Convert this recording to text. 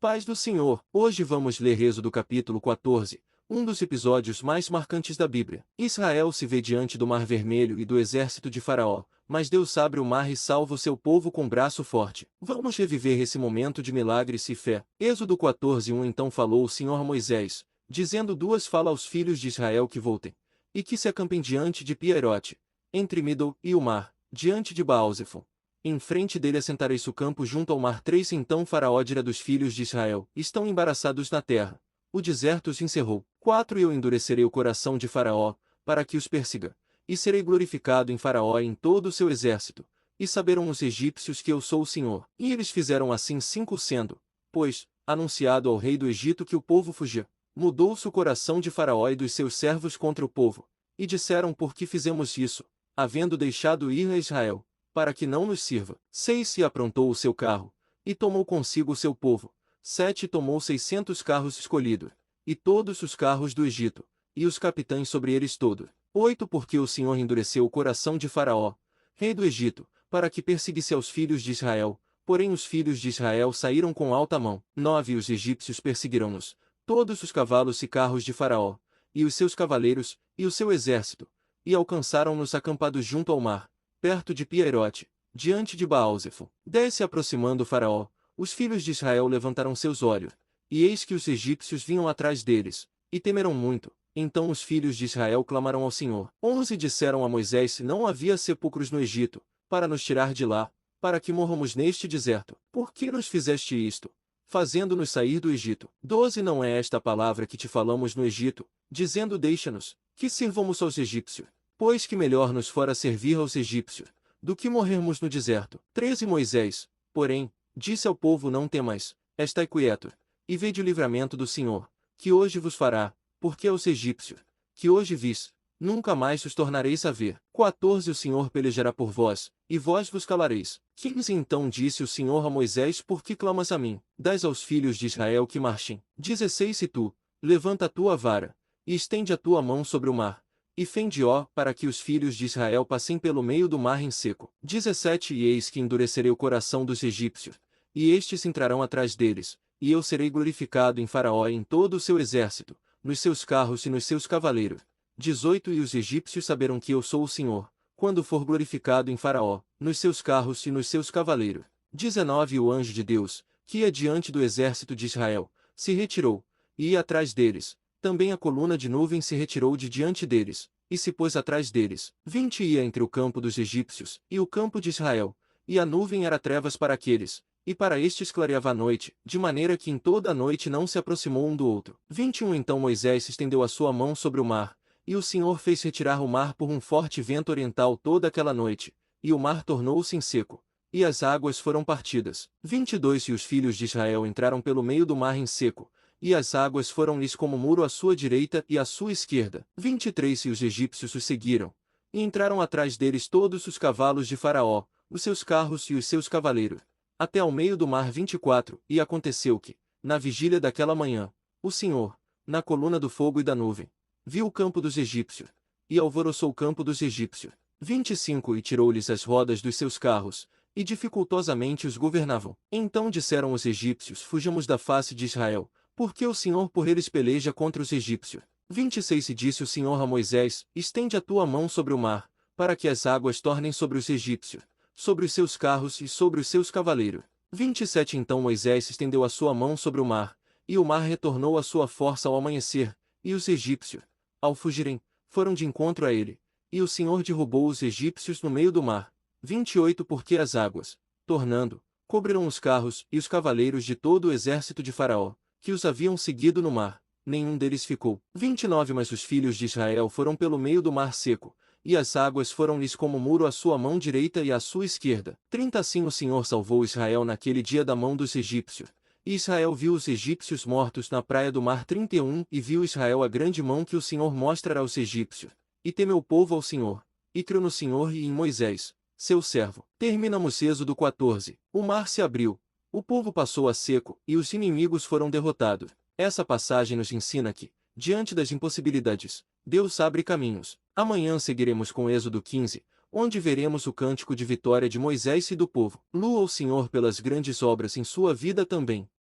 Paz do Senhor, hoje vamos ler Êxodo capítulo 14, um dos episódios mais marcantes da Bíblia. Israel se vê diante do Mar Vermelho e do exército de Faraó, mas Deus abre o mar e salva o seu povo com braço forte. Vamos reviver esse momento de milagres e fé. Êxodo 14:1 Então falou o Senhor a Moisés, dizendo: fala aos filhos de Israel que voltem, e que se acampem diante de Pierote, entre Midol e o mar, diante de Baal-zefon. Em frente dele assentareis o campo junto ao mar. 3 Então Faraó dirá dos filhos de Israel: estão embaraçados na terra. O deserto os encerrou. 4 Eu endurecerei o coração de Faraó, para que os persiga, e serei glorificado em Faraó e em todo o seu exército, e saberão os egípcios que eu sou o Senhor. E eles fizeram assim. 5 Sendo, pois, anunciado ao rei do Egito que o povo fugia, mudou-se o coração de Faraó e dos seus servos contra o povo, e disseram: por que fizemos isso, havendo deixado ir a Israel, para que não nos sirva? 6 E aprontou o seu carro, e tomou consigo o seu povo. 7 Tomou 600 carros escolhidos, e todos os carros do Egito, e os capitães sobre eles todos. 8 Porque o Senhor endureceu o coração de Faraó, rei do Egito, para que perseguisse aos filhos de Israel, porém os filhos de Israel saíram com alta mão. 9 Os egípcios perseguiram-nos, todos os cavalos e carros de Faraó, e os seus cavaleiros, e o seu exército, e alcançaram-nos acampados junto ao mar, perto de Pierote, diante de Baal-zefon. 10 Se aproximando Faraó, os filhos de Israel levantaram seus olhos, e eis que os egípcios vinham atrás deles, e temeram muito. Então os filhos de Israel clamaram ao Senhor. 11 Disseram a Moisés: se não havia sepulcros no Egito, para nos tirar de lá, para que morramos neste deserto. Por que nos fizeste isto, fazendo-nos sair do Egito? 12 Não é esta a palavra que te falamos no Egito, dizendo: deixa-nos, que sirvamos aos egípcios? Pois que melhor nos fora servir aos egípcios, do que morrermos no deserto. 13 Moisés, porém, disse ao povo: não temais, estai quietos, e vede o livramento do Senhor, que hoje vos fará, porque aos egípcios, que hoje vis, nunca mais os tornareis a ver. 14 O Senhor pelejará por vós, e vós vos calareis. 15 Então disse o Senhor a Moisés: por que clamas a mim? Dás aos filhos de Israel que marchem. 16 E tu, levanta a tua vara, e estende a tua mão sobre o mar, e fende-o, para que os filhos de Israel passem pelo meio do mar em seco. 17 E eis que endurecerei o coração dos egípcios, e estes entrarão atrás deles, e eu serei glorificado em Faraó e em todo o seu exército, nos seus carros e nos seus cavaleiros. 18 E os egípcios saberão que eu sou o Senhor, quando for glorificado em Faraó, nos seus carros e nos seus cavaleiros. 19 E o anjo de Deus, que ia diante do exército de Israel, se retirou, e ia atrás deles. Também a coluna de nuvem se retirou de diante deles, e se pôs atrás deles. 20 Ia entre o campo dos egípcios e o campo de Israel, e a nuvem era trevas para aqueles, e para estes clareava a noite, de maneira que em toda a noite não se aproximou um do outro. 21 Então Moisés estendeu a sua mão sobre o mar, e o Senhor fez retirar o mar por um forte vento oriental toda aquela noite, e o mar tornou-se em seco, e as águas foram partidas. 22 E os filhos de Israel entraram pelo meio do mar em seco, e as águas foram-lhes como muro à sua direita e à sua esquerda. 23 E os egípcios os seguiram, e entraram atrás deles todos os cavalos de Faraó, os seus carros e os seus cavaleiros, até ao meio do mar. 24 E aconteceu que, na vigília daquela manhã, o Senhor, na coluna do fogo e da nuvem, viu o campo dos egípcios, e alvoroçou o campo dos egípcios. 25 E tirou-lhes as rodas dos seus carros, e dificultosamente os governavam. Então disseram os egípcios: fujamos da face de Israel, porque o Senhor por eles peleja contra os egípcios. 26 E disse o Senhor a Moisés: estende a tua mão sobre o mar, para que as águas tornem sobre os egípcios, sobre os seus carros e sobre os seus cavaleiros. 27 Então Moisés estendeu a sua mão sobre o mar, e o mar retornou à sua força ao amanhecer, e os egípcios, ao fugirem, foram de encontro a ele, e o Senhor derrubou os egípcios no meio do mar. 28 Porque as águas, tornando, cobriram os carros e os cavaleiros de todo o exército de Faraó, que os haviam seguido no mar, nenhum deles ficou. 29 Mas os filhos de Israel foram pelo meio do mar seco, e as águas foram-lhes como muro à sua mão direita e à sua esquerda. 30 Assim o Senhor salvou Israel naquele dia da mão dos egípcios, e Israel viu os egípcios mortos na praia do mar. 31 E viu Israel a grande mão que o Senhor mostrara aos egípcios, e temeu o povo ao Senhor, e creu no Senhor e em Moisés, seu servo. Terminamos Êxodo 14. O mar se abriu, o povo passou a seco, e os inimigos foram derrotados. Essa passagem nos ensina que, diante das impossibilidades, Deus abre caminhos. Amanhã seguiremos com Êxodo 15, onde veremos o cântico de vitória de Moisés e do povo. Loua o Senhor pelas grandes obras em sua vida também.